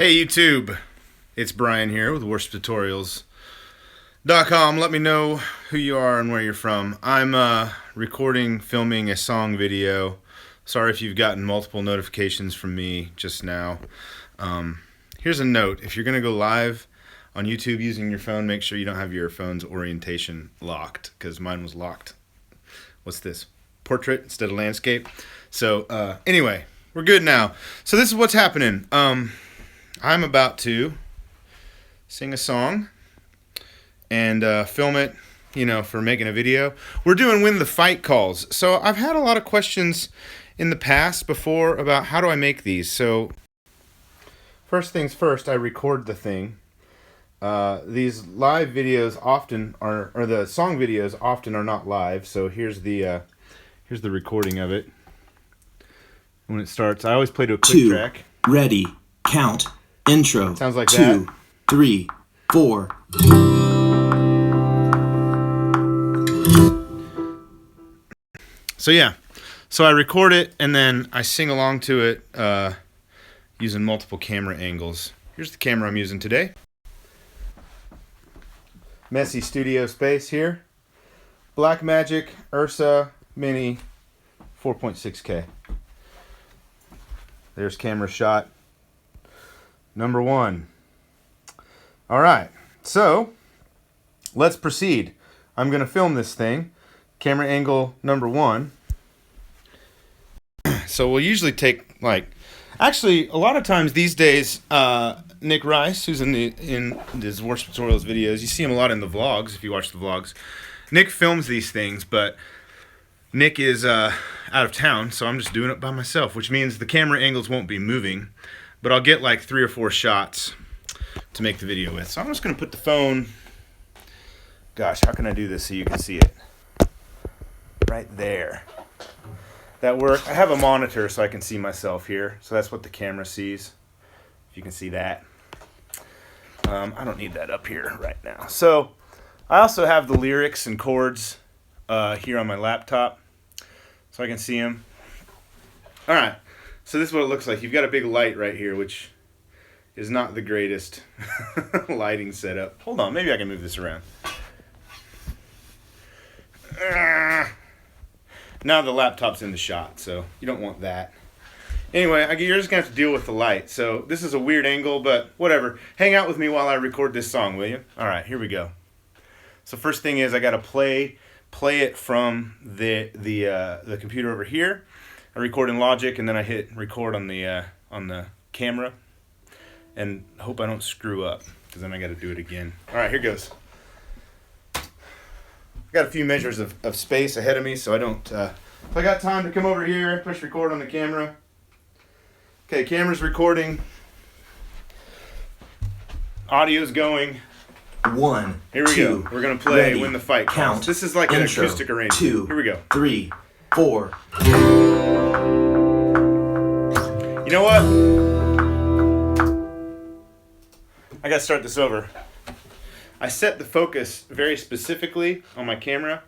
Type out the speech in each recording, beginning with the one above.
Hey YouTube, it's Brian here with worsttutorials.com. Let me know who you are and where you're from. I'm filming a song video. Sorry if you've gotten multiple notifications from me just now. Here's a note. If you're going to go live on YouTube using your phone, make sure you don't have your phone's orientation locked, because mine was locked. What's this? Portrait instead of landscape. So anyway, we're good now. So this is what's happening. I'm about to sing a song and film it, for making a video. We're doing When the Fight Calls. So I've had a lot of questions in the past before about how do I make these. So first things first, I record the thing. These live videos often are, or the song videos often are not live. So here's the recording of it. When it starts, I always play to a quick track. Ready, count. Intro. Sounds like 2, 3, 4. So yeah, so I record it and then I sing along to it using multiple camera angles. Here's the camera I'm using today. Messy studio space here. Blackmagic Ursa Mini 4.6K. There's camera shot number 1. All right, so let's proceed. I'm going to film this thing. Camera angle number 1. So we'll usually take actually a lot of times these days, Nick Rice, who's in his Worst Tutorials videos, you see him a lot in the vlogs if you watch the vlogs. Nick films these things, but Nick is out of town, so I'm just doing it by myself, which means the camera angles won't be moving. But I'll get like 3 or 4 shots to make the video with. So I'm just going to put the phone, gosh, how can I do this so you can see it? Right there. That work. I have a monitor so I can see myself here. So that's what the camera sees. If you can see that. I don't need that up here right now. So I also have the lyrics and chords here on my laptop so I can see them. All right. So this is what it looks like. You've got a big light right here, which is not the greatest lighting setup. Hold on, maybe I can move this around. Now the laptop's in the shot, so you don't want that. Anyway, you're just going to have to deal with the light. So this is a weird angle, but whatever. Hang out with me while I record this song, will you? All right, here we go. So first thing is I got to play it from the computer over here. I record in Logic, and then I hit record on the camera, and hope I don't screw up, because then I got to do it again. All right, here goes. I got a few measures of space ahead of me, so I don't. If I got time to come over here, push record on the camera. Okay, camera's recording. Audio's going. 1. Here we go. We're gonna play ready, When the Fight Calls. count. This is like an Intro, acoustic arrangement. 2, Here we go. 3, 4. You know what? I gotta start this over. I set the focus very specifically on my camera,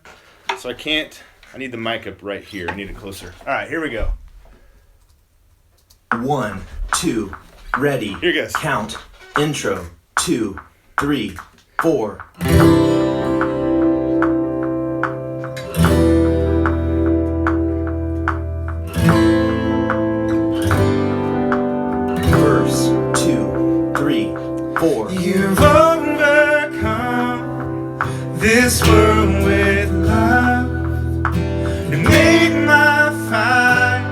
so I need the mic up right here. I need it closer. All right, here we go. 1, 2, ready, Here goes. count. Intro. 2, 3, 4. You've overcome this world with love and made my fight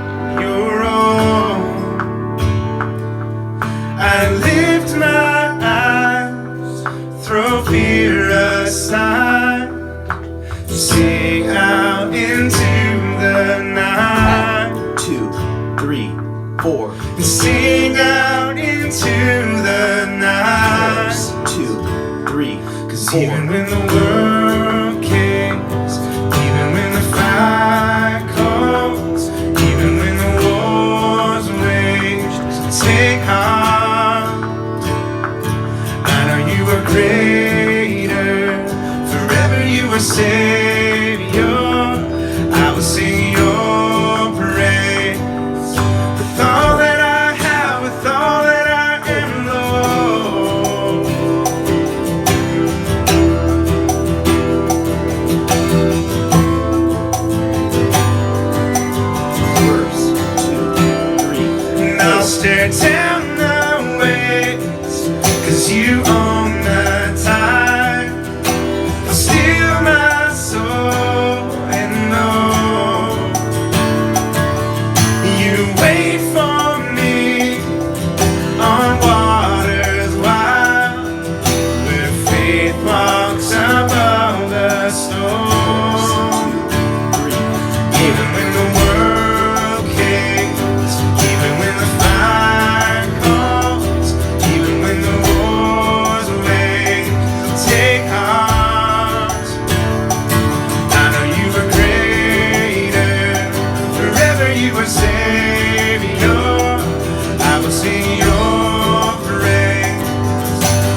your own. I lift my eyes, throw fear aside, sing out into the night. 2, 3, 4. And sing out into the night. 2, 3, 'Cause 4. even when the world caves, even when the fight calls, even when the war's waged, take heart. I know you are greater, forever you are Savior. I will sing your praise with all that I have, with all that I am, Lord. stare down the waves, 'cause you own the tide. Steal my soul and know you wait for me on waters wild, where faith walks above the storm. Even when the world caves, even when the fire calls, even when the wars wage, take heart. I know you are greater, forever you are Savior. I will sing your praise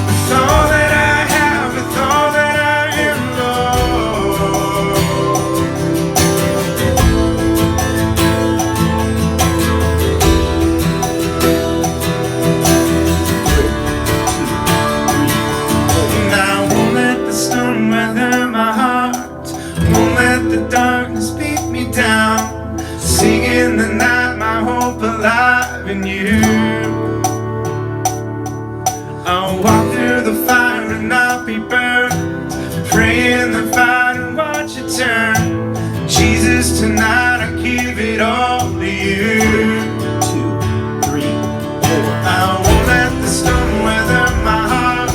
with all that I have, with all that I am, Lord. And I won't let the storm weather my heart, won't let the darkness beat me down. Sing in the night, my hope alive in you. I'll walk through the fire and not be burned, pray in the fire and watch it turn. Jesus, tonight I give it all to you. 2, 3, 4. I won't let the storm weather my heart,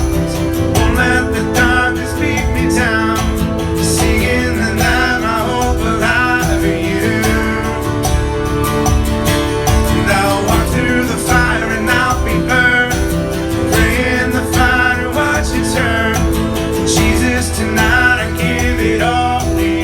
won't let the darkness beat me down. Sing in the night, my hope alive in you. And I'll walk through the fire and I'll be burned, pray in the fire and watch it turn. Jesus, tonight I give it all to you.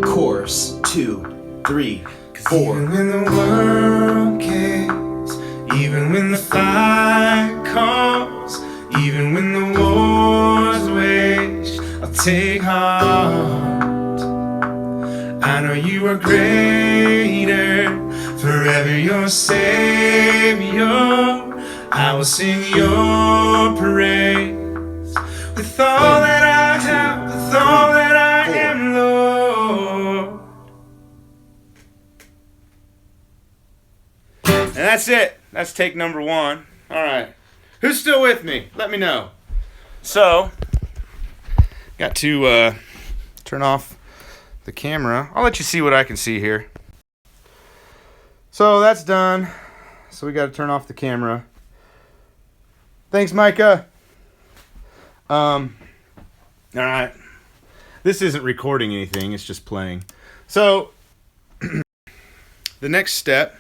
Chorus 2, 3, 4. Even when the world caves, even when the fire calls, even when the war's waged, I'll take heart. I know you are greater, forever your Savior. I will sing your praise with all that I have, with all that I am, Lord. And that's it. That's take number 1. All right. Who's still with me? Let me know. So, got to turn off the camera. I'll let you see what I can see here. So that's done. So we got to turn off the camera. Thanks, Micah. All right. This isn't recording anything. It's just playing. So, the next step,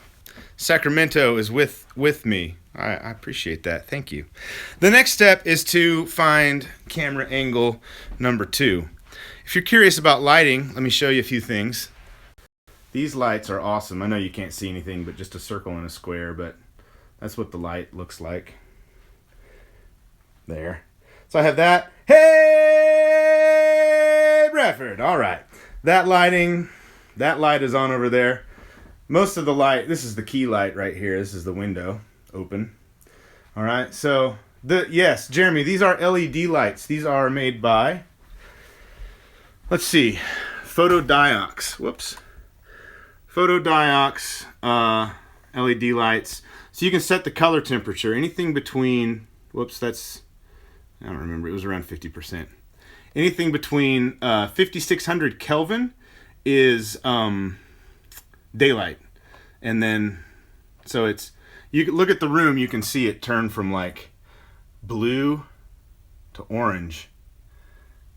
Sacramento is with me. I appreciate that. Thank you. The next step is to find camera angle number 2. If you're curious about lighting, let me show you a few things. These lights are awesome. I know you can't see anything but just a circle and a square, but that's what the light looks like. There. So I have that. Hey, Bradford. All right. That light is on over there. Most of the light, this is the key light right here. This is the window open. All right. So, yes, Jeremy, these are LED lights. These are made by, let's see, Photodiox. Whoops. Photodiox LED lights. So you can set the color temperature. Anything between, whoops, I don't remember. It was around 50%. Anything between 5,600 Kelvin is daylight. And then, so it's, you can look at the room, you can see it turn from like blue to orange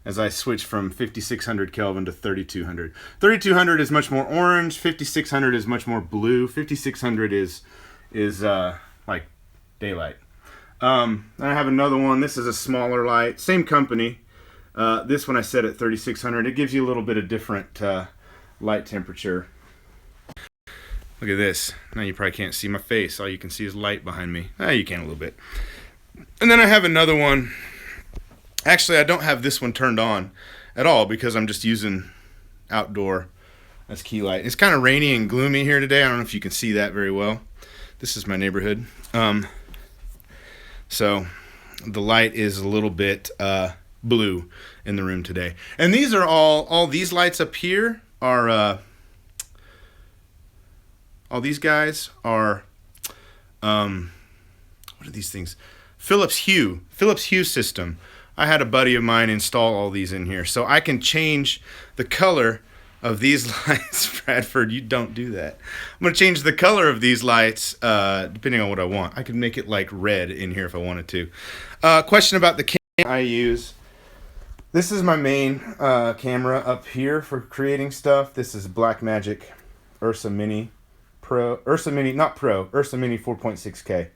as I switch from 5,600 Kelvin to 3,200. 3,200 is much more orange. 5,600 is much more blue. 5,600 is like daylight. I have another one. This is a smaller light. Same company. This one I set at 3,600. It gives you a little bit of different light temperature. Look at this. Now you probably can't see my face. All you can see is light behind me. You can a little bit. And then I have another one. Actually, I don't have this one turned on at all because I'm just using outdoor That's key light. It's kind of rainy and gloomy here today. I don't know if you can see that very well. This is my neighborhood. So the light is a little bit blue in the room today. And these are all these lights up here are all these guys are what are these things? Philips Hue system. I had a buddy of mine install all these in here, so I can change the color of these lights. Bradford, you don't do that. I'm gonna change the color of these lights depending on what I want. I could make it like red in here if I wanted to. Question about the camera I use. This is my main camera up here for creating stuff. This is Blackmagic Ursa Mini Pro, Ursa Mini 4.6K.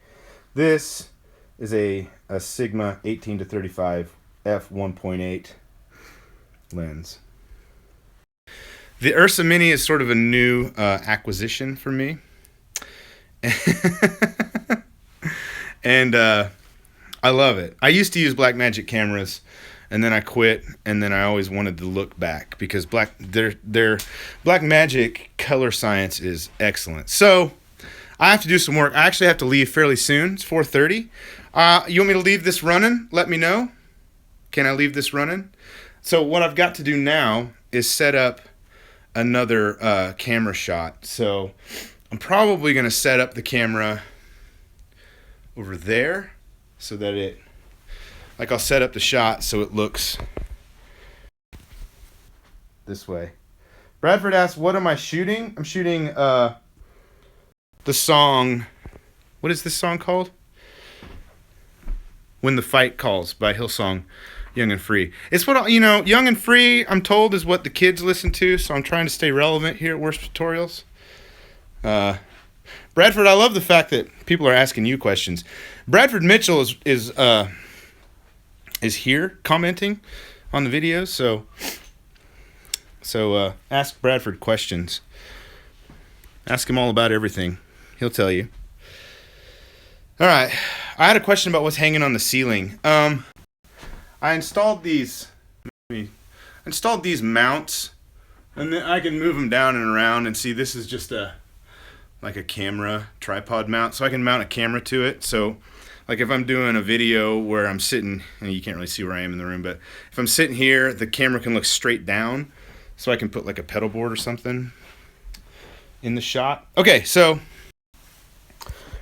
This is a Sigma 18-35 f1.8 lens. The Ursa Mini is sort of a new acquisition for me. And I love it. I used to use Blackmagic cameras, and then I quit, and then I always wanted to look back because their Blackmagic color science is excellent. So I have to do some work. I actually have to leave fairly soon. It's 4:30. You want me to leave this running? Let me know. Can I leave this running? So what I've got to do now is set up another camera shot. So I'm probably going to set up the camera over there so that I'll set up the shot so it looks this way. Bradford asked, what am I shooting? I'm shooting the song, what is this song called? When the Fight Calls by Hillsong, Young and Free. It's what, Young and Free, I'm told, is what the kids listen to, so I'm trying to stay relevant here at Worst Tutorials. Bradford, I love the fact that people are asking you questions. Bradford Mitchell is here commenting on the videos, so ask Bradford questions. Ask him all about everything. He'll tell you. All right, I had a question about what's hanging on the ceiling. I installed these mounts, and then I can move them down and around and see this is just like a camera tripod mount, so I can mount a camera to it. So like if I'm doing a video where I'm sitting, and you can't really see where I am in the room, but if I'm sitting here, the camera can look straight down, so I can put like a pedal board or something in the shot. Okay, so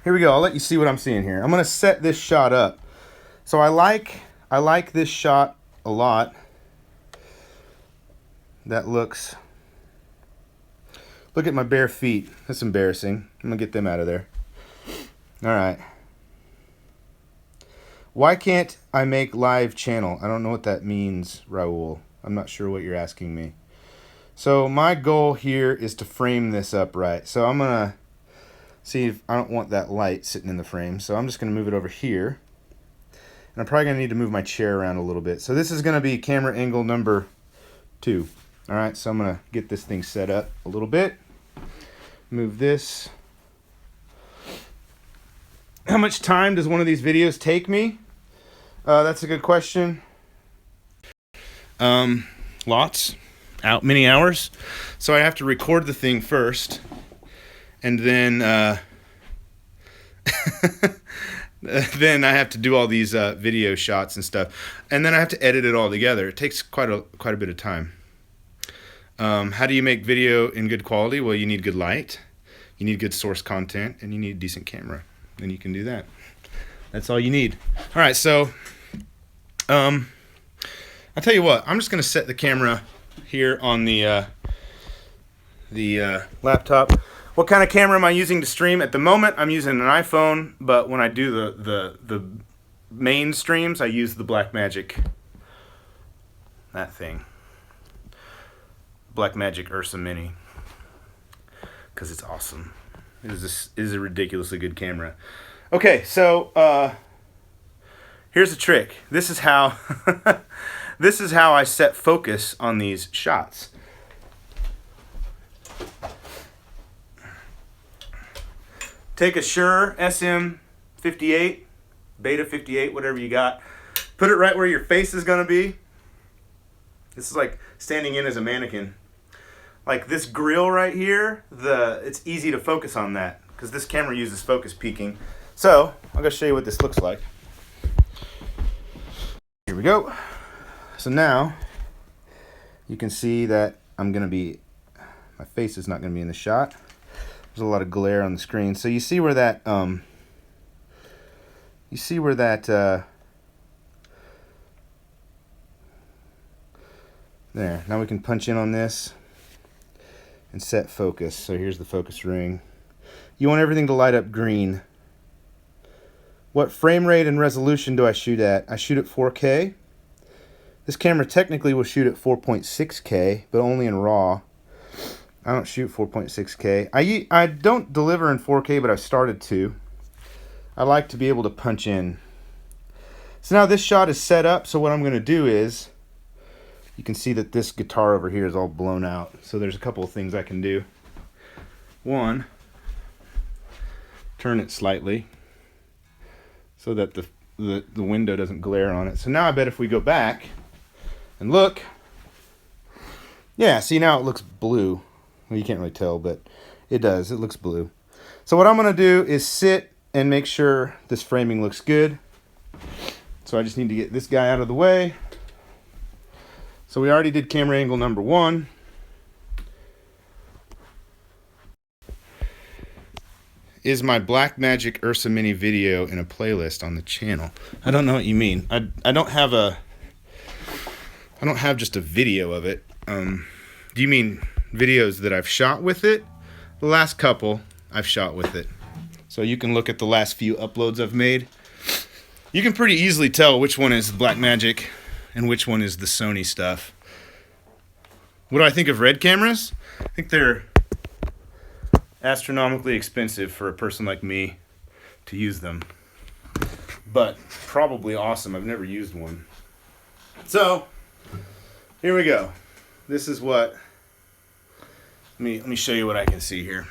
here we go. I'll let you see what I'm seeing here. I'm gonna set this shot up. So I like this shot a lot. That looks, look at my bare feet. That's embarrassing. I'm gonna get them out of there. All right. Why can't I make live channel? I don't know what that means, Raul. I'm not sure what you're asking me. So my goal here is to frame this up right. So I'm gonna see if I don't want that light sitting in the frame. So I'm just gonna move it over here. And I'm probably gonna need to move my chair around a little bit. So this is gonna be camera angle number 2. All right, so I'm gonna get this thing set up a little bit. Move this. How much time does one of these videos take me? That's a good question. Lots. Many hours. So I have to record the thing first, and then then I have to do all these video shots and stuff, and then I have to edit it all together. It takes quite a bit of time. How do you make video in good quality? Well, you need good light, you need good source content, and you need a decent camera. Then you can do that. That's all you need. All right, so I'll tell you what. I'm just gonna set the camera here on the laptop. What kind of camera am I using to stream? At the moment, I'm using an iPhone, but when I do the main streams, I use the Blackmagic, that thing, Blackmagic Ursa Mini, because it's awesome. It is a ridiculously good camera. Okay, so here's a trick. This is how this is how I set focus on these shots. Take a Shure SM58, Beta 58, whatever you got. Put it right where your face is gonna be. This is like standing in as a mannequin. like this grill right here, it's easy to focus on that because this camera uses focus peaking. So I'm gonna show you what this looks like. Here we go. So now you can see that my face is not gonna be in the shot. There's a lot of glare on the screen. So you see where that there. Now we can punch in on this and set focus. So here's the focus ring. You want everything to light up green. What frame rate and resolution do I shoot at? I shoot at 4K. This camera technically will shoot at 4.6K, but only in RAW. I don't shoot 4.6K. I don't deliver in 4K, but I've started to. I like to be able to punch in. So now this shot is set up, so what I'm going to do is, you can see that this guitar over here is all blown out. So there's a couple of things I can do. One, turn it slightly so that the window doesn't glare on it. So now I bet if we go back and look, yeah, see now it looks blue. Well, you can't really tell, but it does. It looks blue. So what I'm going to do is sit and make sure this framing looks good. So I just need to get this guy out of the way. So we already did camera angle number 1. Is my Blackmagic Ursa Mini video in a playlist on the channel? I don't know what you mean. I don't have just a video of it. Do you mean videos that I've shot with it? The last couple I've shot with it. So you can look at the last few uploads I've made. You can pretty easily tell which one is Blackmagic and which one is the Sony stuff. What do I think of Red cameras? I think they're astronomically expensive for a person like me to use them. But probably awesome. I've never used one. So, here we go. This is what... Let me show you what I can see here.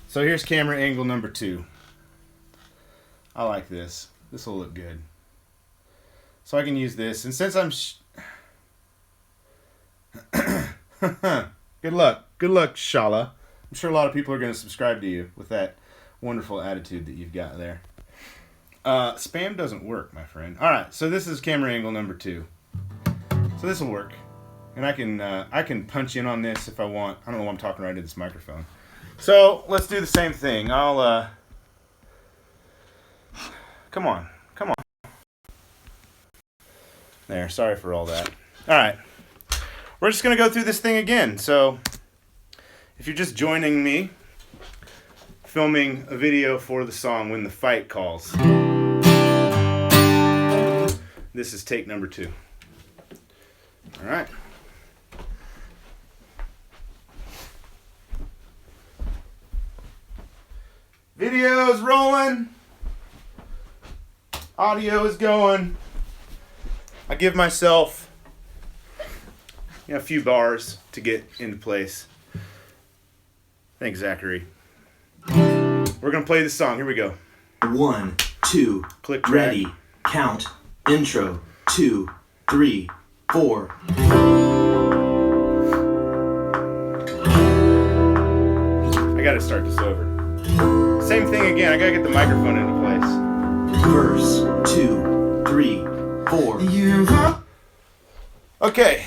So here's camera angle number 2. I like this. This will look good. So I can use this, and since I'm good luck, Shala. I'm sure a lot of people are going to subscribe to you with that wonderful attitude that you've got there. Spam doesn't work, my friend. All right, so this is camera angle number 2. So this will work, and I can punch in on this if I want. I don't know why I'm talking right into this microphone. So let's do the same thing. I'll come on. There, sorry for all that. All right, we're just going to go through this thing again. So if you're just joining me, filming a video for the song When the Fight Calls. This is take number 2. All right. Video is rolling. Audio is going. I give myself a few bars to get into place. Thanks, Zachary. We're going to play this song. Here we go. 1, 2, Click track. ready, count, intro, 2, 3, 4. I got to start this over. Same thing again. I got to get the microphone into place. Verse 2, 3, 4. Okay.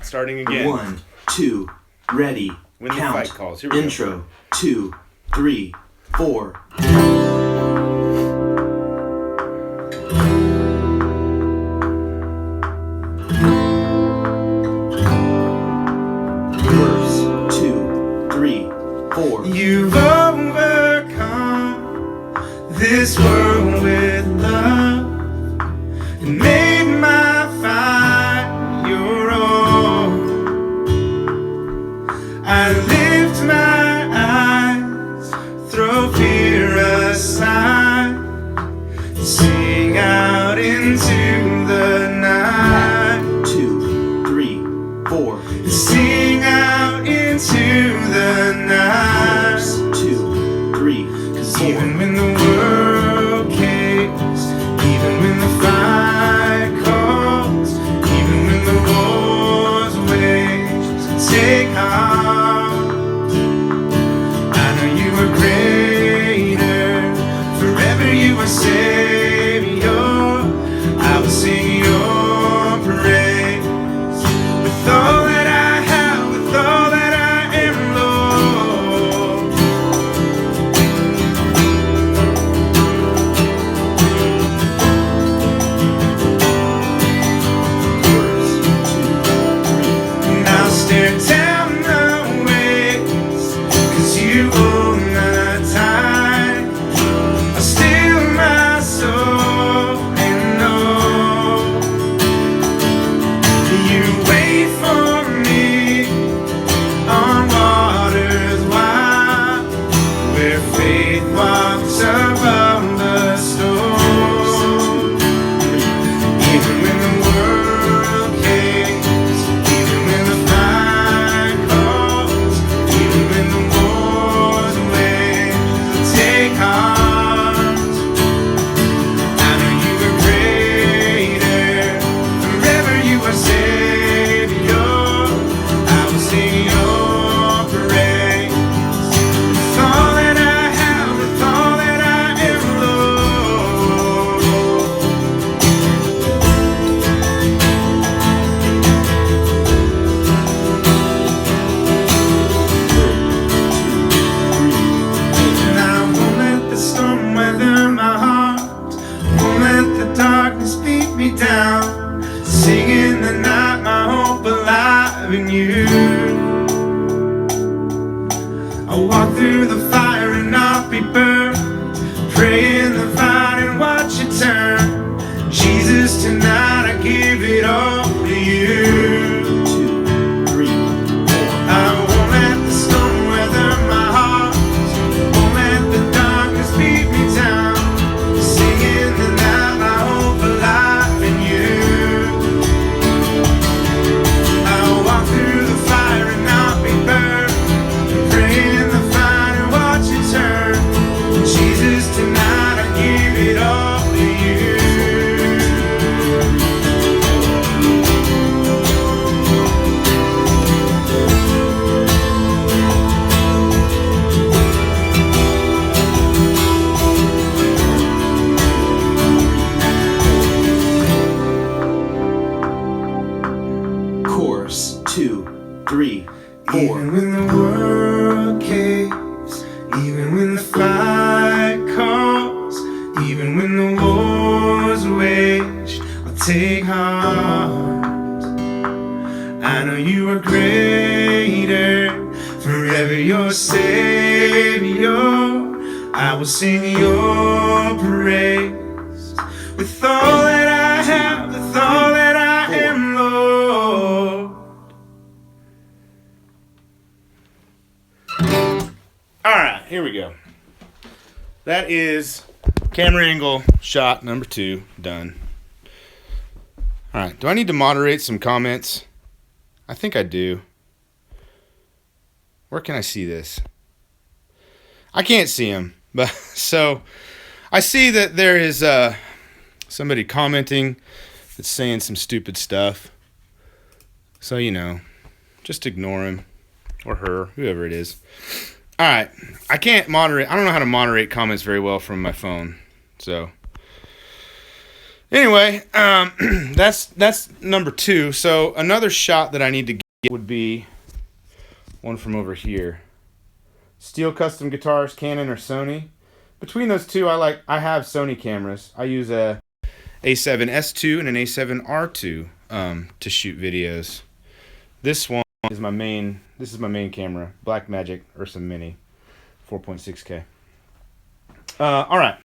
Starting again. 1, 2, ready, When the count, fight calls. Here we intro, 2, 3, 4. Verse 2, 3, 4. You've overcome this world with love and made my fight your own. I lift my eyes, throw fear aside, sing out into the night. 2, 3, 4. Sing out into the night. 2, 3, 4. Even when the world caves, even when the fight calls, even when the wars wage, heart. I know you are greater, forever you are Savior. I will sing your praise with all that I have, with all that I am, Lord. Now stare down the ways, 'cause you own the time. I still my soul and know you wait for me on waters wide, where faith walks above the storm. Even when the world caves, even when the fight calls, even when the war's waged, take heart. I know you are greater, forever you are Savior. I will sing your praise with all that I have, with all that I am, Lord. And I won't let the storm weather my heart, won't let the darkness beat me down. Sing in the night my hope alive in you. I'll walk through the fire and not be burned, pray in the fire and watch it turn. Jesus, tonight I give it all to you. 2, 3, 4. I won't let the storm weather my heart, won't let the darkness beat me down. Sing in the night my hope alive in you. I'll walk through the fire and not be burned, pray in the fire and watch it turn. Jesus, tonight I give it all to you. Chorus 2, 3, 4. Even when the world caves, even when the fight calls, even when the war's waged, I'll take heart. I know you are greater, forever your Savior. I will sing your praise with all that I have, with all that I am, Lord. All right, here we go. That is camera angle shot number 2 done. All right, do I need to moderate some comments? I think I do. Where can I see this? I can't see them, but so I see that there is somebody commenting that's saying some stupid stuff. So, you know, just ignore him or her, whoever it is. All right, I can't moderate. I don't know how to moderate comments very well from my phone. So anyway, that's number 2. So another shot that I need to get would be one from over here. Steel Custom Guitars, Canon or Sony. Between those two, I have Sony cameras. I use a A7S II and an A7R II to shoot videos. This one is my main. This is my main camera, Blackmagic Ursa Mini, 4.6K. All right.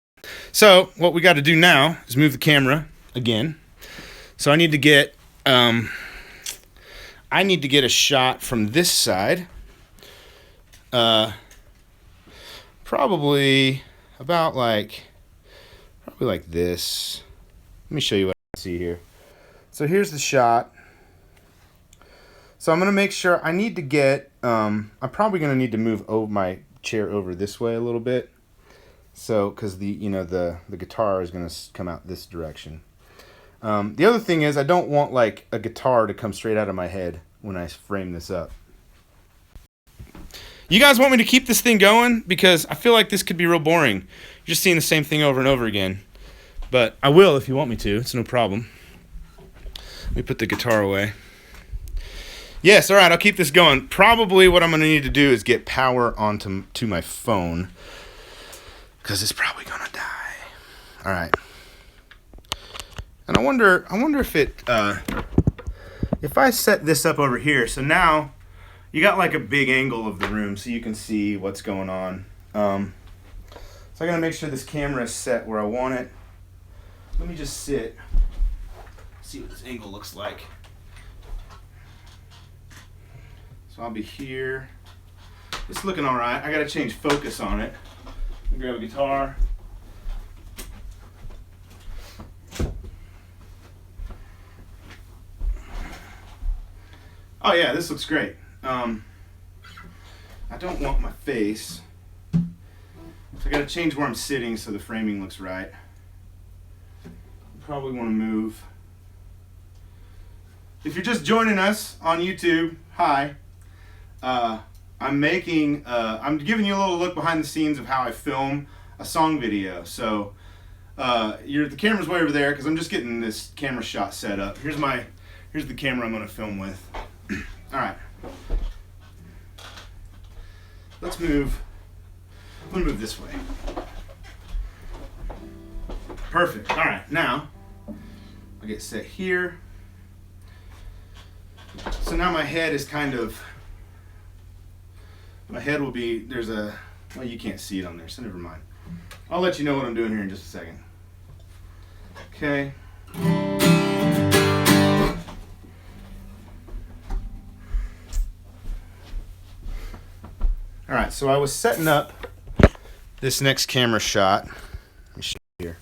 So what we got to do now is move the camera again. So I need to get a shot from this side. Probably like this. Let me show you what I see here. So here's the shot. So I'm gonna make sure I need to get. I'm probably gonna need to move my chair over this way a little bit. So, because the guitar is gonna come out this direction. The other thing is I don't want like a guitar to come straight out of my head when I frame this up. You guys want me to keep this thing going? Because I feel like this could be real boring. You're just seeing the same thing over and over again. But I will if you want me to. It's no problem. Let me put the guitar away. Yes, all right, I'll keep this going. Probably what I'm going to need to do is get power onto my phone, because it's probably going to die. All right. And I wonder if if I set this up over here, so now you got like a big angle of the room so you can see what's going on. So I gotta make sure this camera is set where I want it. Let me just sit, see what this angle looks like. So I'll be here. It's looking all right. I gotta change focus on it. Grab a guitar. Oh yeah, this looks great. I don't want my face, so I gotta change where I'm sitting so the framing looks right. Probably want to move. If you're just joining us on YouTube, hi. I'm giving you a little look behind the scenes of how I film a song video. So the camera's way over there because I'm just getting this camera shot set up. Here's the camera I'm gonna film with. All right. Let's move. I'm gonna move this way. Perfect. All right. Now I'll get set here. So now my head is my head will be, well, you can't see it on there, so never mind. I'll let you know what I'm doing here in just a second. Okay. All right, so I was setting up this next camera shot. Let me show you here.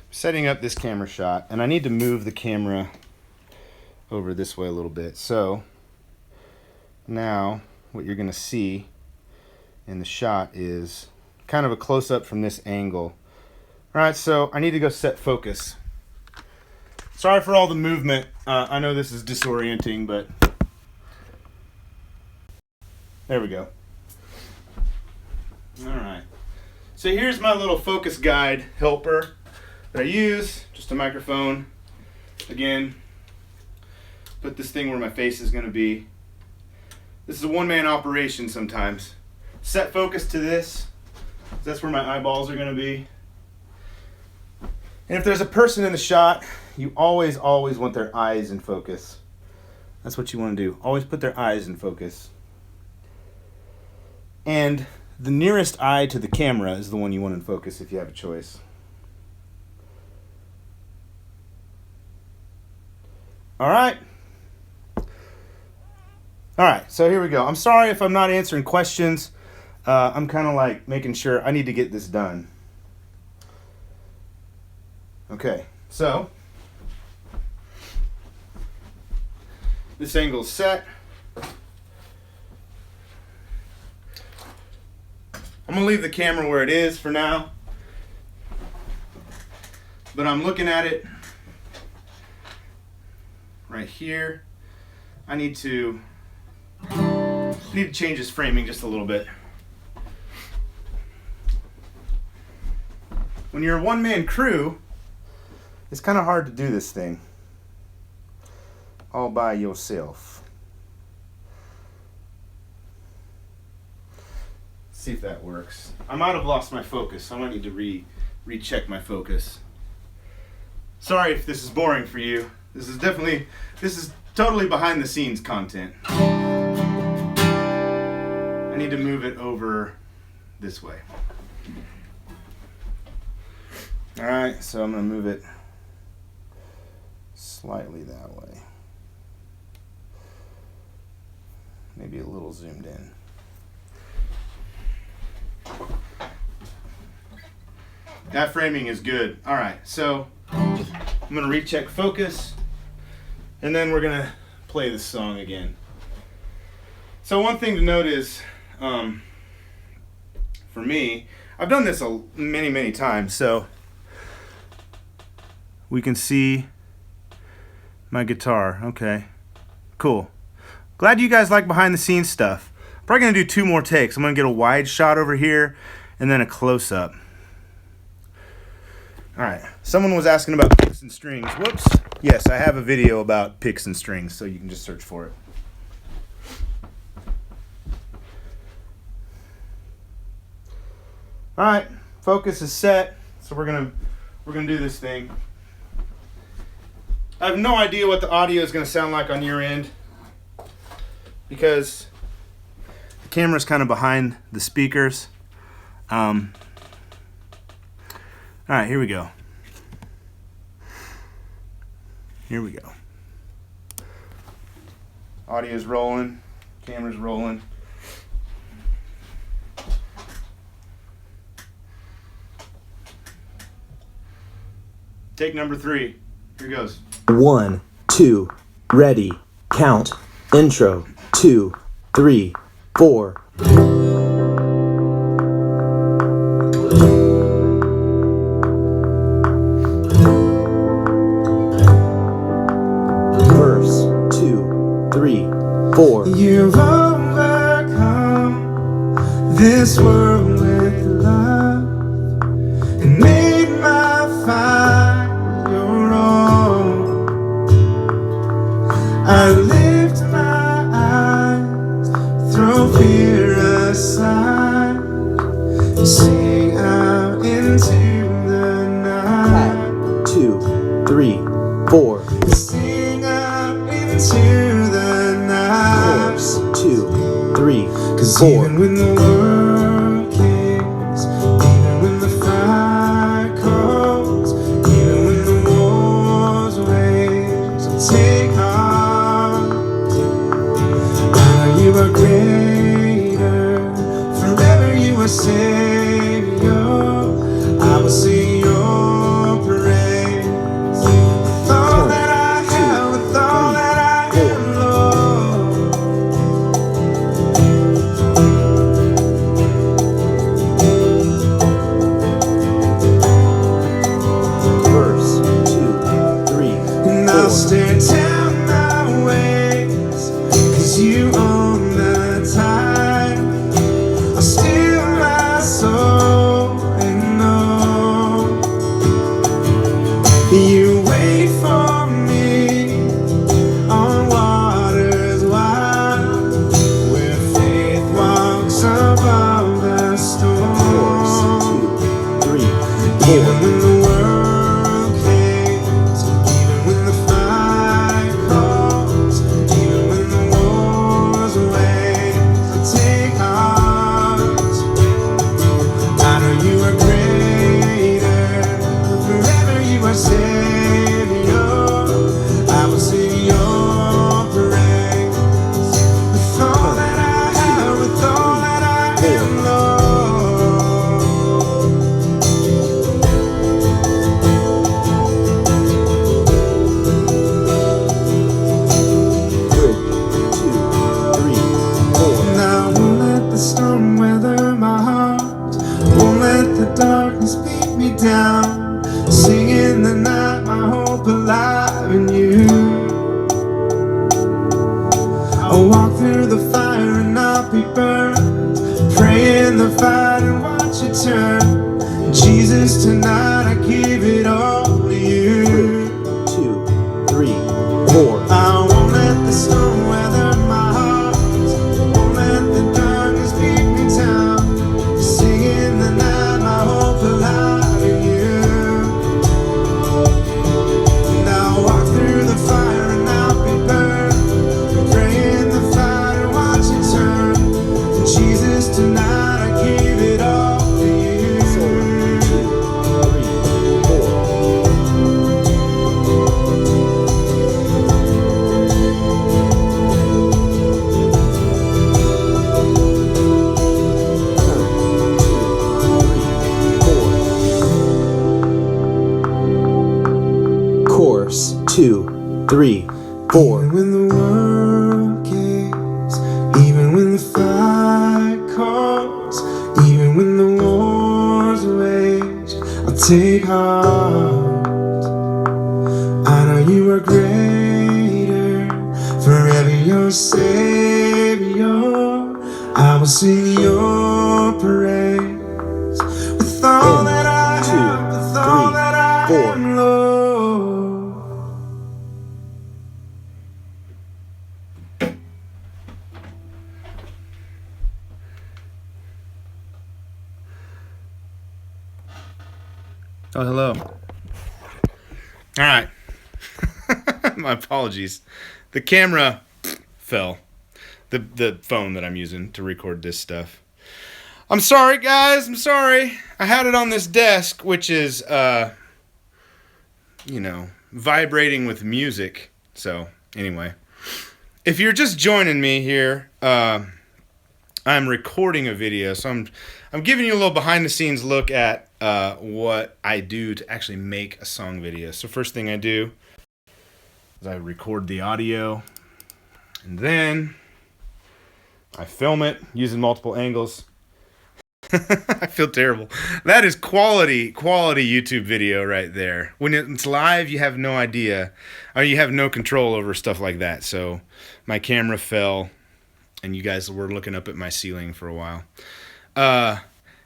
Setting up this camera shot, and I need to move the camera over this way a little bit. So now what you're going to see in the shot is kind of a close-up from this angle. All right, so I need to go set focus. Sorry for all the movement. I know this is disorienting, but there we go. All right. So here's my little focus guide helper that I use. Just a microphone. Again, put this thing where my face is going to be. This is a one-man operation sometimes. Set focus to this. That's where my eyeballs are going to be. And if there's a person in the shot, you always want their eyes in focus. That's what you want to do. Always put their eyes in focus. And the nearest eye to the camera is the one you want in focus if you have a choice. All right. All right, so here we go. I'm sorry if I'm not answering questions. I'm kind of like making sure I need to get this done. Okay, so this angle's set. I'm gonna leave the camera where it is for now, but I'm looking at it right here. I need to change this framing just a little bit. When you're a one-man crew, it's kind of hard to do this thing all by yourself. See if that works. I might have lost my focus, so I might need to recheck my focus. Sorry if this is boring for you. This is totally behind the scenes content. I need to move it over this way. All right, so I'm going to move it slightly that way. Maybe a little zoomed in. That framing is good. All right, so I'm going to recheck focus, and then we're going to play this song again. So one thing to note is, for me, I've done this many times, so we can see my guitar. Okay, cool. glad you guys like behind the scenes stuff. I'm probably going to do 2 more takes. I'm going to get a wide shot over here and then a close-up. Alright, someone was asking about picks and strings. Whoops. Yes, I have a video about picks and strings, so you can just search for it. Alright, focus is set, so we're gonna do this thing. I have no idea what the audio is gonna sound like on your end because the camera's kind of behind the speakers. Alright, here we go. Here we go. Audio's rolling, camera's rolling. Take number 3. Here goes. 1, 2, ready, count, intro, 2, 3, 4. Verse, 2, 3, 4. You've overcome this world with love and made my fight your own. I lift my eyes, throw fear aside, sing out into the night. 2, 3, 4. Sing out into the night. Verse, 2, 3, 'Cause 4. even when the world kicks, even when the fire calls, even when the wars wage, so take heart. Now you are greater, forever you are Savior. I will sing your praise with all that I have, with all that I am, Lord. Verse, 2, 3, And I'll 4. stare down my ways, 'cause you own the tide. I'll still my soul and know you wait for me on waters wide, where faith walks above the Verse, storm. 2, 3, Even 4. when the world caves, even when the fire calls, even when the wars wage, I take heart. I know you are greater, forever you are Savior. I will sing your praise with all that I have, with all that I am, Lord. Bridge, 2, 3, 4. And I won't let the storm weather my heart, won't let the darkness beat me down. Sing in the night, my hope alive in you. I'll walk through the fire and not be burned, pray in the fight and watch it turn. Jesus, tonight I give it all to you. 2, 3, 4. I won't let the storm weather my heart, won't let the darkness beat me down. Sing in the night, my hope alive in you. And I'll walk through the fire and not be burned, pray in the fire and watch it turn. Jesus, tonight I give it all to you. 2, 3, 4. Course, 2, 3, 4. Even when the world caves, even when the fire calls, even when the wars wage, I'll take heart. I know you are greater, forever you're safe. Savior. I will sing your praise with all that I Two, have, with all three, that I four. am, Lord. Oh, hello. All right. My apologies. The camera fell. The phone that I'm using to record this stuff. I'm sorry, guys. I'm sorry. I had it on this desk, which is, vibrating with music. So, anyway. If you're just joining me here, I'm recording a video. So I'm giving you a little behind-the-scenes look at what I do to actually make a song video. So first thing I do is I record the audio, and then I film it using multiple angles. I feel terrible. That is quality YouTube video right there. When it's live, you have no idea, or you have no control over stuff like that. So my camera fell, and you guys were looking up at my ceiling for a while.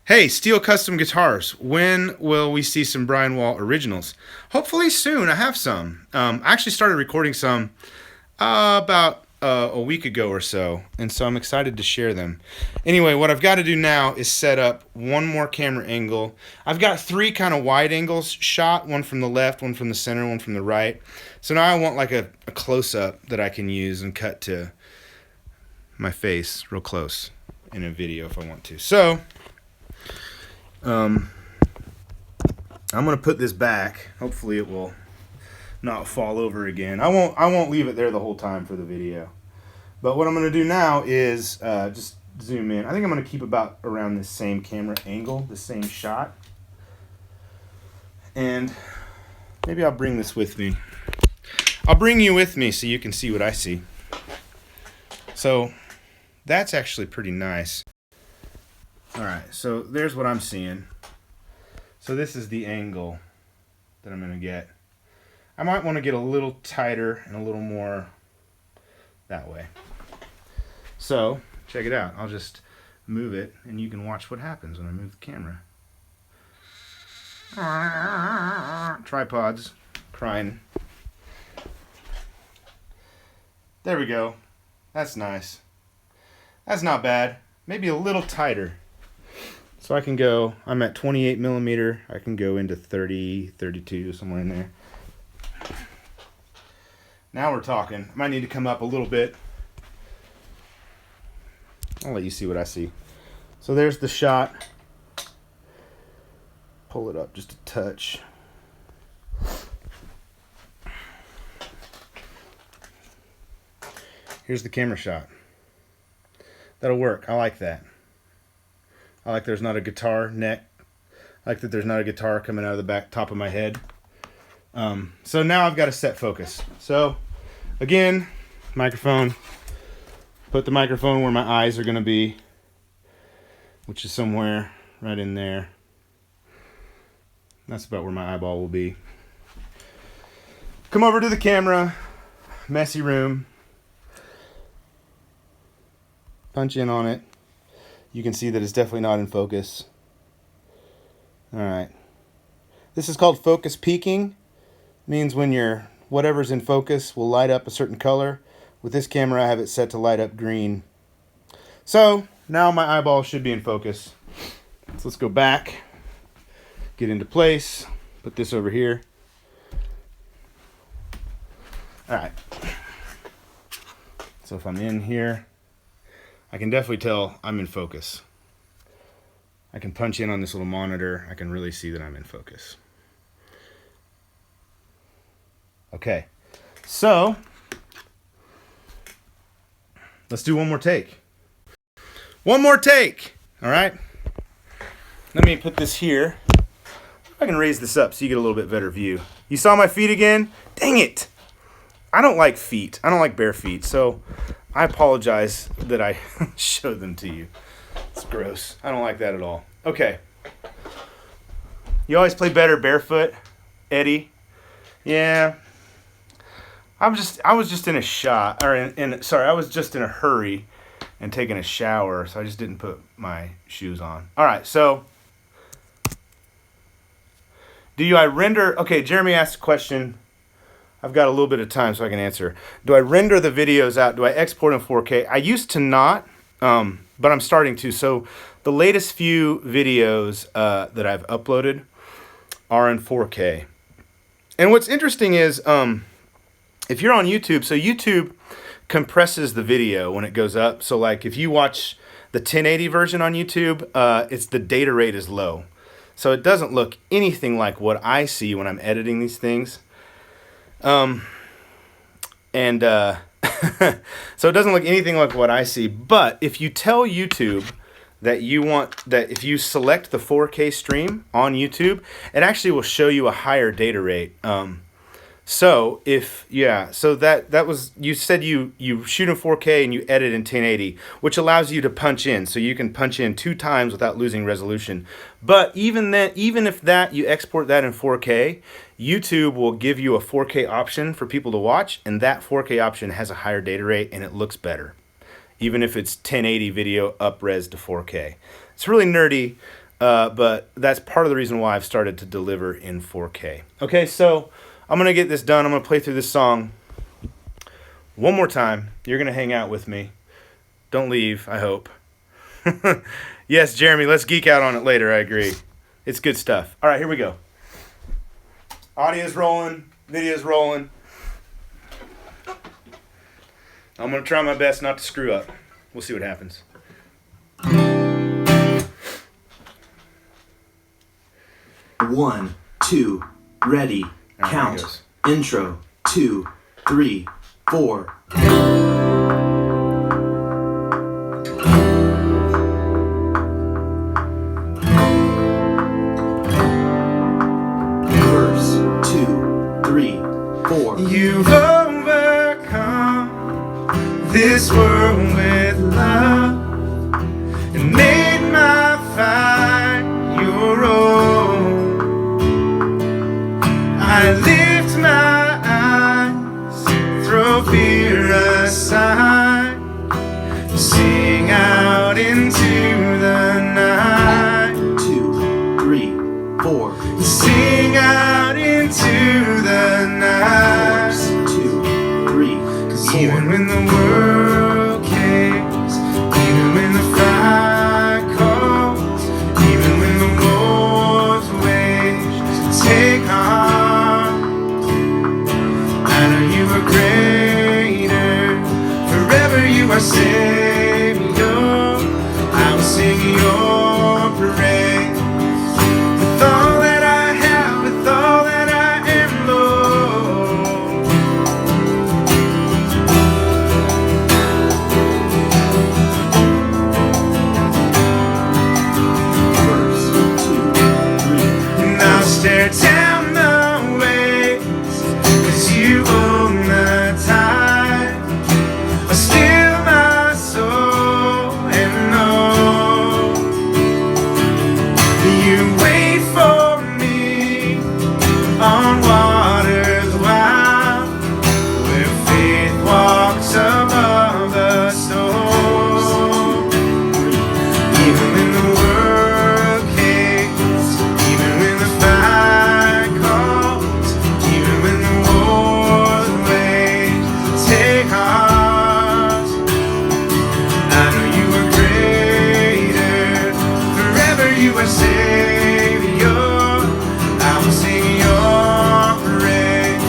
Hey, Steel Custom Guitars, when will we see some Brian Wall originals? Hopefully soon. I have some. I actually started recording some about a week ago or so, and so I'm excited to share them. Anyway, what I've got to do now is set up one more camera angle. I've got 3 kind of wide angles shot, one from the left, one from the center, one from the right. So now I want like a close-up that I can use and cut to my face real close in a video if I want to. So I'm gonna put this back. Hopefully it will not fall over again. I won't leave it there the whole time for the video. But what I'm gonna do now is just zoom in. I think I'm gonna keep about around this same camera angle, the same shot. And maybe I'll bring this with me. I'll bring you with me so you can see what I see. So that's actually pretty nice. Alright, so there's what I'm seeing. So this is the angle that I'm going to get. I might want to get a little tighter and a little more that way. So, check it out. I'll just move it and you can watch what happens when I move the camera. Tripods crying. There we go. That's nice. That's not bad. Maybe a little tighter. So I can go, I'm at 28 millimeter. I can go into 30, 32, somewhere in there. Now we're talking. I might need to come up a little bit. I'll let you see what I see. So there's the shot. Pull it up just a touch. Here's the camera shot. That'll work. I like that. I like there's not a guitar neck. I like that there's not a guitar coming out of the back top of my head. So now I've got to set focus. So again, microphone. Put the microphone where my eyes are going to be, which is somewhere right in there. That's about where my eyeball will be. Come over to the camera. Messy room. Punch in on it. You can see that it's definitely not in focus. Alright. This is called focus peaking. Means when your whatever's in focus will light up a certain color. With this camera I have it set to light up green. So now my eyeball should be in focus. So let's go back. Get into place. Put this over here. Alright. So if I'm in here, I can definitely tell I'm in focus. I can punch in on this little monitor. I can really see that I'm in focus. Okay, so let's do one more take. One more take, all right? Let me put this here. I can raise this up so you get a little bit better view. You saw my feet again? Dang it! I don't like feet. I don't like bare feet, so I apologize that I showed them to you. It's gross. I don't like that at all. Okay. You always play better barefoot, Eddie? Yeah. I was just in a shot, or I was just in a hurry and taking a shower, so I just didn't put my shoes on. All right, so I render? Okay, Jeremy asked a question. I've got a little bit of time so I can answer. Do I render the videos out? Do I export in 4K? I used to not, but I'm starting to. So the latest few videos that I've uploaded are in 4K. And what's interesting is if you're on YouTube, so YouTube compresses the video when it goes up. So like if you watch the 1080 version on YouTube, it's the data rate is low. So it doesn't look anything like what I see when I'm editing these things. So it doesn't look anything like what I see. But if you tell YouTube that if you select the 4K stream on YouTube, it actually will show you a higher data rate. So that was, you said you shoot in 4K and you edit in 1080, which allows you to punch in. So you can punch in 2 times without losing resolution. But even if you export that in 4K, YouTube will give you a 4K option for people to watch, and that 4K option has a higher data rate and it looks better, even if it's 1080 video up-res to 4K. It's really nerdy, but that's part of the reason why I've started to deliver in 4K. Okay, so I'm going to get this done. I'm going to play through this song one more time. You're going to hang out with me. Don't leave, I hope. Yes, Jeremy, let's geek out on it later. I agree. It's good stuff. All right, here we go. Audio's rolling. Video's rolling. I'm going to try my best not to screw up. We'll see what happens. 1, 2, ready, Alright, here it count, goes. intro, 2, 3, 4. Verse, 2, 3, 4. You've overcome this world with love and made my fight your own. I lift my eyes, throw fear aside, sing out into the night. 2, 3, 4. Sing out into the night. 2, 3, 4. Even when the world caves, even when the fight calls, even when the war's waged, take heart. I know you are greater, forever you are Savior. I will sing your praise with all that I have, with all that I am, Lord. Verse, 2, 3. And I'll stare down the waves, 'cause you own the tide. I'll still my soul and know you wait for me on waters wild, where faith walks above the storm. Even when the world caves, even when the fight calls, even when the war's waged, take heart. I know you are greater, forever you are Savior. I will sing your praise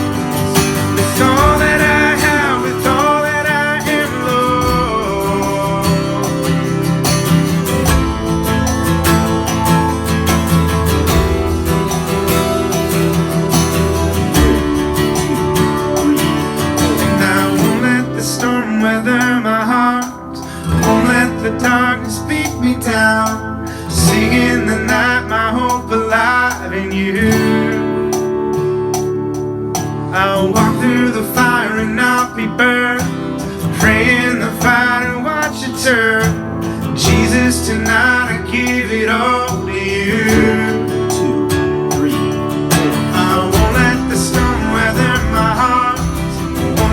with all that I have, with all that I am, Lord. And I won't let the storm weather my heart, won't let the darkness beat me down. Sing in the night, my hope alive in you. I'll walk through the fire and not be burned, pray in the fire and watch it turn. Jesus, tonight I give it all to you. 2, 3, 4. I won't let the storm weather my heart, won't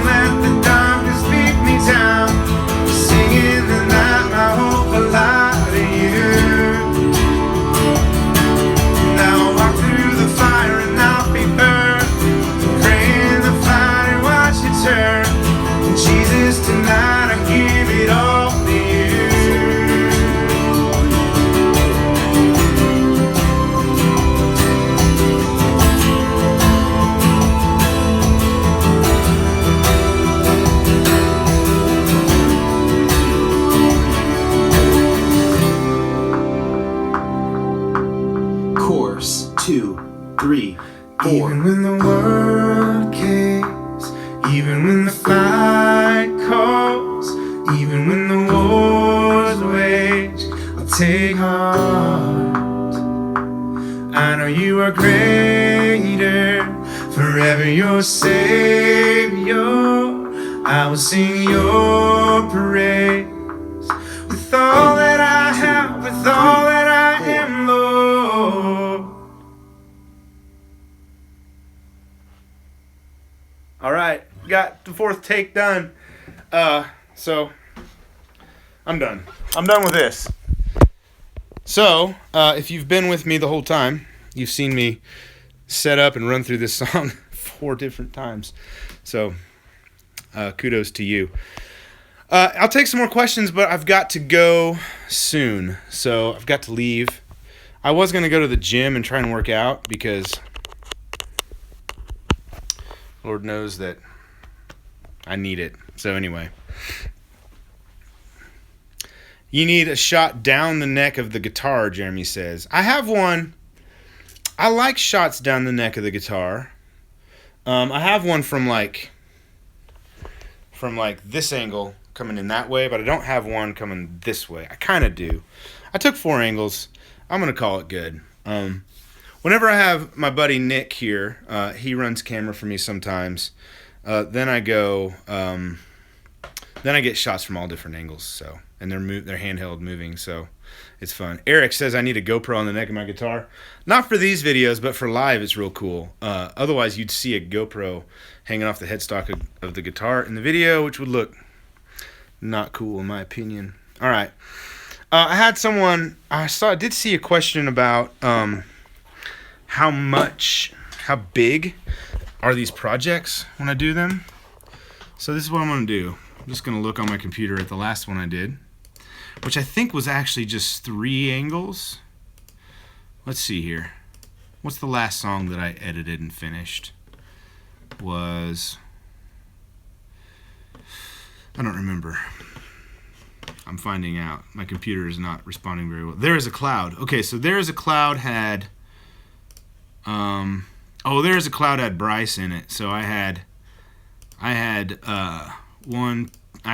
2, 3, 4. Even when the world caves, even when the fight calls, even when the war's waged, I'll take heart. I know you are greater, forever your Savior. I will sing your praise with all that I have, with all that I am, Lord. All right, got the fourth take done. So I'm done. I'm done with this. So, if you've been with me the whole time, you've seen me set up and run through this song 4 different times. So, kudos to you. I'll take some more questions, but I've got to go soon. So, I've got to leave. I was going to go to the gym and try and work out because Lord knows that I need it. So, anyway. You need a shot down the neck of the guitar, Jeremy says. I have one. I like shots down the neck of the guitar. I have one from like this angle coming in that way, but I don't have one coming this way. I kind of do. I took 4 angles. I'm going to call it good. Whenever I have my buddy Nick here, he runs camera for me sometimes. Then I go, then I get shots from all different angles. So, and they're handheld moving, so it's fun. Eric says I need a GoPro on the neck of my guitar. Not for these videos, but for live, it's real cool. Otherwise, you'd see a GoPro hanging off the headstock of the guitar in the video, which would look not cool in my opinion. All right. I had someone, I did see a question about how big are these projects when I do them. So this is what I'm going to do. I'm just going to look on my computer at the last one I did, which I think was actually just 3 angles. Let's see here. What's the last song that I edited and finished? I don't remember. I'm finding out. My computer is not responding very well. There Is a Cloud. Okay, so There Is a Cloud had There Is a Cloud had Bryce in it. So I had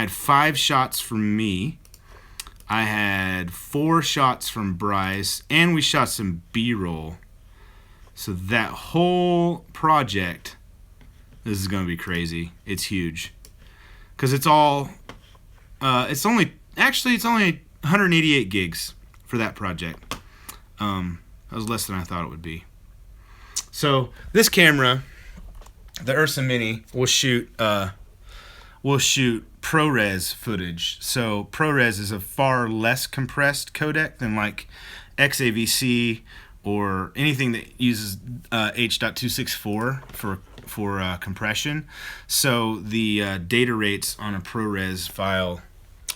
5 shots from me. I had 4 shots from Bryce, and we shot some B-roll. So that whole project, this is going to be crazy. It's huge. Because it's only 188 gigs for that project. That was less than I thought it would be. So this camera, the Ursa Mini, will shoot ProRes footage. So ProRes is a far less compressed codec than like XAVC or anything that uses H.264 for compression. So the data rates on a ProRes file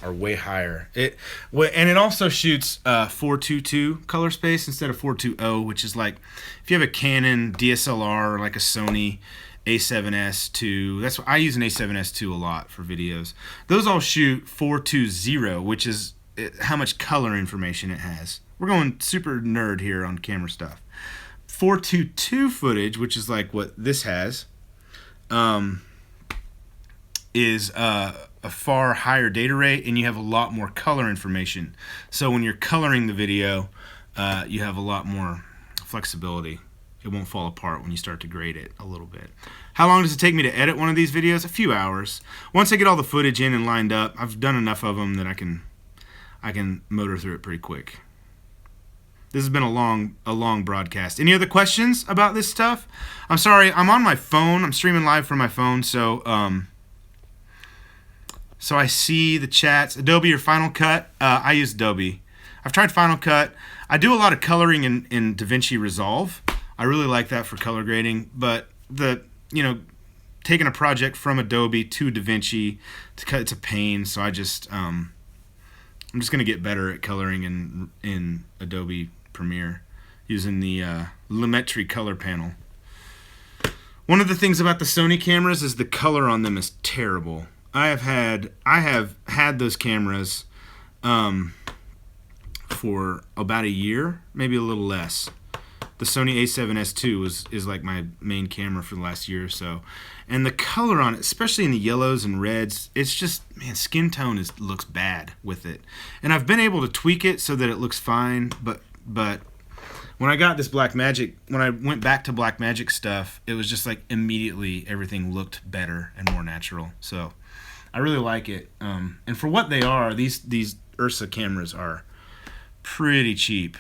are way higher. And it also shoots 422 color space instead of 420, which is like if you have a Canon DSLR or like a Sony A7S II. That's what I use, an A7S II a lot for videos. Those all shoot 420, which is how much color information it has. We're going super nerd here on camera stuff. 422 footage, which is like what this has, is a far higher data rate, and you have a lot more color information. So when you're coloring the video, you have a lot more flexibility. It won't fall apart when you start to grade it a little bit. How long does it take me to edit one of these videos? A few hours. Once I get all the footage in and lined up, I've done enough of them that I can motor through it pretty quick. This has been a long broadcast. Any other questions about this stuff? I'm sorry, I'm on my phone. I'm streaming live from my phone, so I see the chats. Adobe or Final Cut? I use Adobe. I've tried Final Cut. I do a lot of coloring in DaVinci Resolve. I really like that for color grading, but taking a project from Adobe to DaVinci, it's a pain. So I'm just gonna get better at coloring in Adobe Premiere using the Lumetri color panel. One of the things about the Sony cameras is the color on them is terrible. I have had those cameras for about a year, maybe a little less. the Sony a7S II is like my main camera for the last year or so. And the color on it, especially in the yellows and reds, it's just, man, skin tone looks bad with it. And I've been able to tweak it so that it looks fine, but when I got this Blackmagic, when I went back to Blackmagic stuff, it was just like immediately everything looked better and more natural. So I really like it. And for what they are, these Ursa cameras are pretty cheap.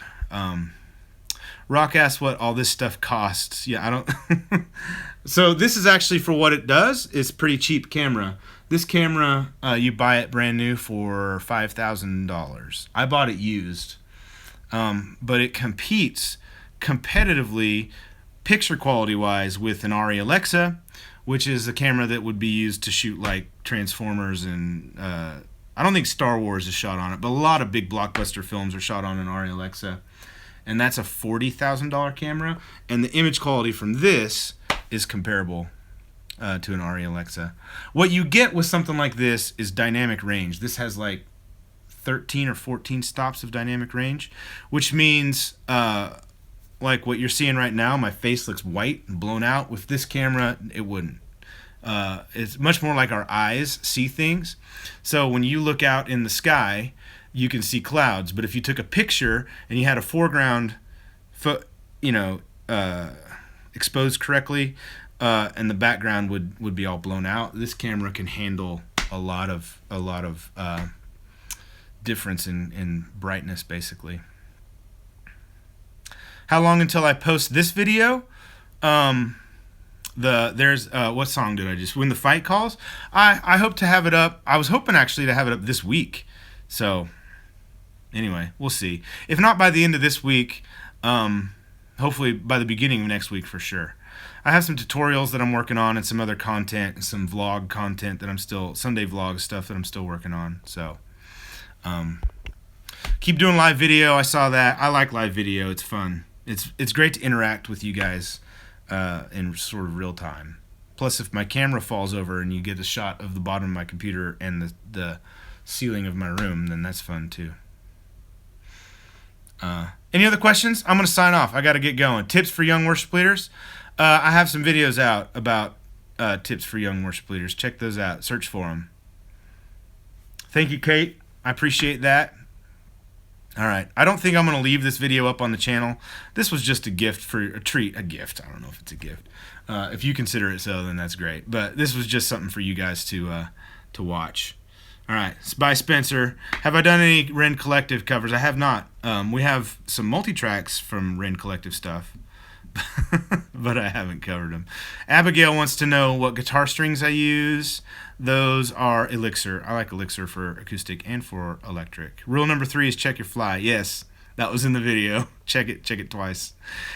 Rock asked what all this stuff costs. Yeah, I don't. So this is actually, for what it does, it's pretty cheap camera. This camera, you buy it brand new for $5,000. I bought it used. But it competes competitively, picture quality wise, with an Arri Alexa, which is a camera that would be used to shoot like Transformers and I don't think Star Wars is shot on it, but a lot of big blockbuster films are shot on an Arri Alexa, and that's a $40,000 camera, and the image quality from this is comparable to an Arri Alexa. What you get with something like this is dynamic range. This has like 13 or 14 stops of dynamic range, which means like what you're seeing right now, my face looks white and blown out. With this camera, it wouldn't. It's much more like our eyes see things. So when you look out in the sky, you can see clouds, but if you took a picture and you had a foreground exposed correctly, and the background would be all blown out, this camera can handle a lot of difference in brightness, basically. How long until I post this video? There's what song did I just, When the Fight Calls? I hope to have it up. I was hoping actually to have it up this week. So anyway, we'll see. If not by the end of this week, hopefully by the beginning of next week for sure. I have some tutorials that I'm working on and some other content and some vlog content that I'm still, Sunday vlog stuff that I'm still working on. So keep doing live video. I saw that. I like live video. It's fun. It's great to interact with you guys in sort of real time. Plus, if my camera falls over and you get a shot of the bottom of my computer and the ceiling of my room, then that's fun too. Any other questions? I'm going to sign off. I got to get going. Tips for young worship leaders. I have some videos out about tips for young worship leaders. Check those out. Search for them. Thank you, Kate. I appreciate that. All right. I don't think I'm going to leave this video up on the channel. This was just a gift for a treat. A gift. I don't know if it's a gift. If you consider it so, then that's great. But this was just something for you guys to watch. All right. Bye, Spencer. Have I done any Rend Collective covers? I have not. We have some multi-tracks from Rend Collective stuff, but I haven't covered them. Abigail wants to know what guitar strings I use. Those are Elixir. I like Elixir for acoustic and for electric. Rule number 3 is check your fly. Yes, that was in the video. Check it twice.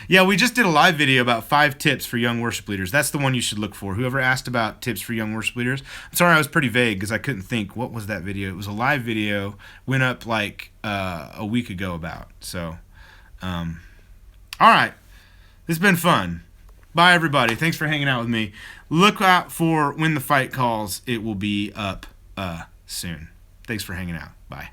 Yeah, we just did a live video about 5 tips for young worship leaders. That's the one you should look for. Whoever asked about tips for young worship leaders. I'm sorry I was pretty vague because I couldn't think. What was that video? It was a live video. Went up like a week ago about. So, all right. This has been fun. Bye, everybody. Thanks for hanging out with me. Look out for When the Fight Calls. It will be up soon. Thanks for hanging out. Bye.